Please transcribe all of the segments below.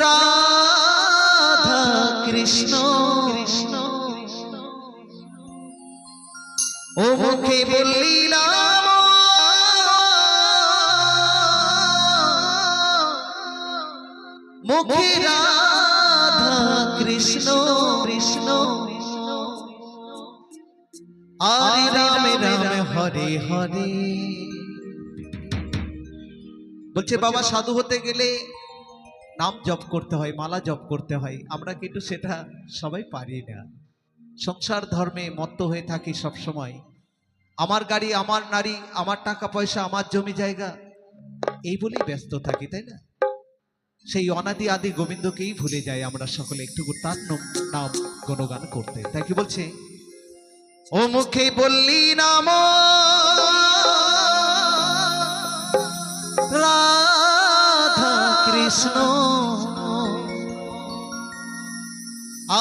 রাধা কৃষ্ণ ও মুখে বললি নাম মুখে রাধা কৃষ্ণ কৃষ্ণ আর রামে রামে হরে হরে। বলছে বাবা সাধু হতে গেলে নাম জপ করতে হয়, মালা জপ করতে হয়। আমরা কিন্তু সেটা সবাই পারি না। সংসার ধর্মে মত্ত হয়ে থাকি সব সময়। আমার গাড়ি, আমার নারী, আমার টাকা পয়সা, আমার জমি জায়গা, এই বলেই ব্যস্ত থাকি, তাই না? সেই অনাদি আদি গোবিন্দকেই ভুলে যাই আমরা সকলে একটু তার নাম গুণগান করতে। তাই কি বলছে, ও মুখে বললি নাম রাধা কৃষ্ণ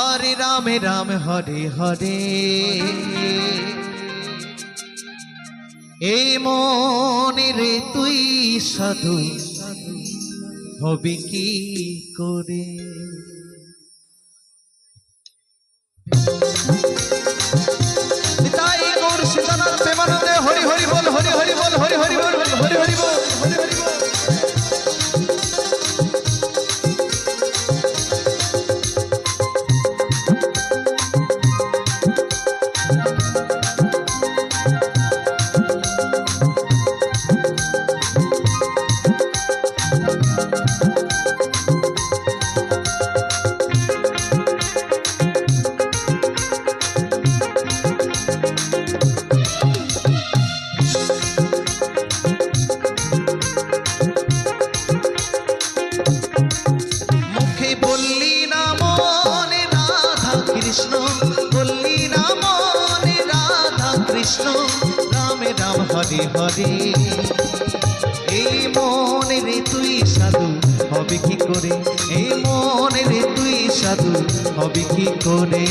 আর রামে রাম হরে হরে। এই মনে রে তুই সাধু হবি কি করে। নিতাই গৌর সীতানাথ প্রেমানন্দে হরি হরি বল, হরি হরি বল, হরি হরি বল, হরি হরি বল, হরি হরি বল। হরে হরে এই মনে রে তুই সাধু হবে কি করে, এই মনে রে তুই সাধু হবে কি করে।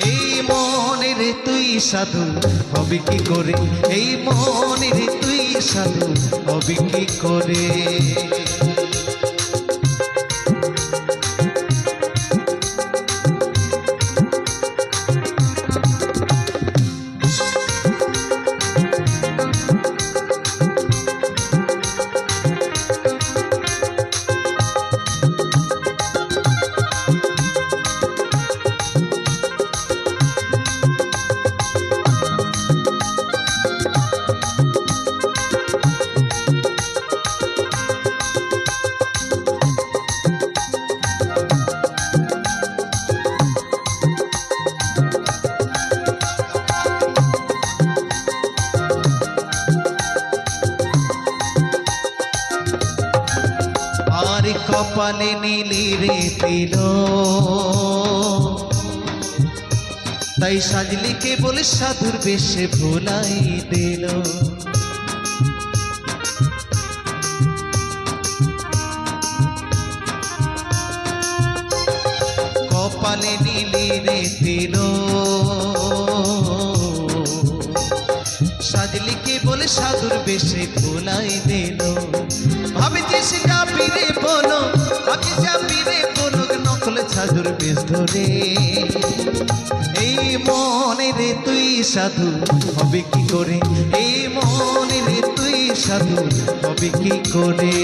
এই মনে রে তুই সাধু হবে কি করে, এই মনে রে তুই সাধু হবে কি করে। কপালে নীলি রে তিল তাই সাজলি কেবল সাধুর বেশে ভোলাই দিল। কপালে নীলি রে তিল সাজলি কেবল সাধুর বেশে ভোলাই দিল। ভাবছিস যাবি রে বলো, আগে যাবি রে বলো, নকল সাধুর বেশ ধরে। এই মনে রে তুই সাধু হবে কি করে, এই মনে রে তুই সাধু হবে কি করে।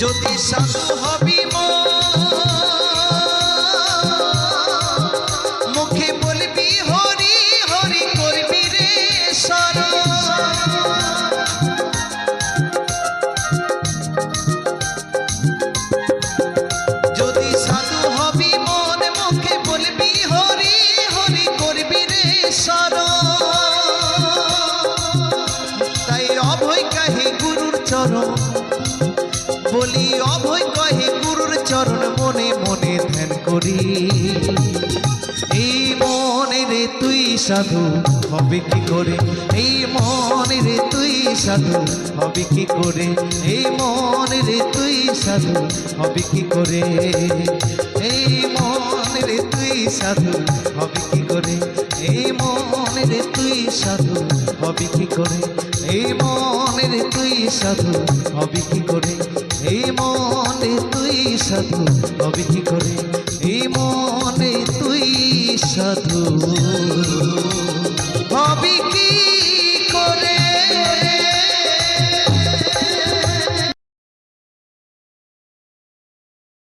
যদি সাধু হবি মুখে বলবি হরি হরি করবি রে শরণ। যদি সাধু হবি মন মুখে বলবি হরি হরি করবি রে শরণ। তাই অভয় কাহে গুরুর চরণ, বলি অভয় কহে গুরুর চরণ মনে মনে ধ্যান করি। এই মনে রে তুই সাধু হবে কি করে, এই মনে রে তুই সাধু হবে কি করে, এই মনে রে তুই সাধু হবে কি করে, এই মনে রে তুই সাধু হবে কি করে, এই মনে রে তুই সাধু হবে কি করে, এই মনে রে তুই সাধু হবে কি করে, এই মনে তুই সাধু হবে কি করে, এই মনে তুই সাধু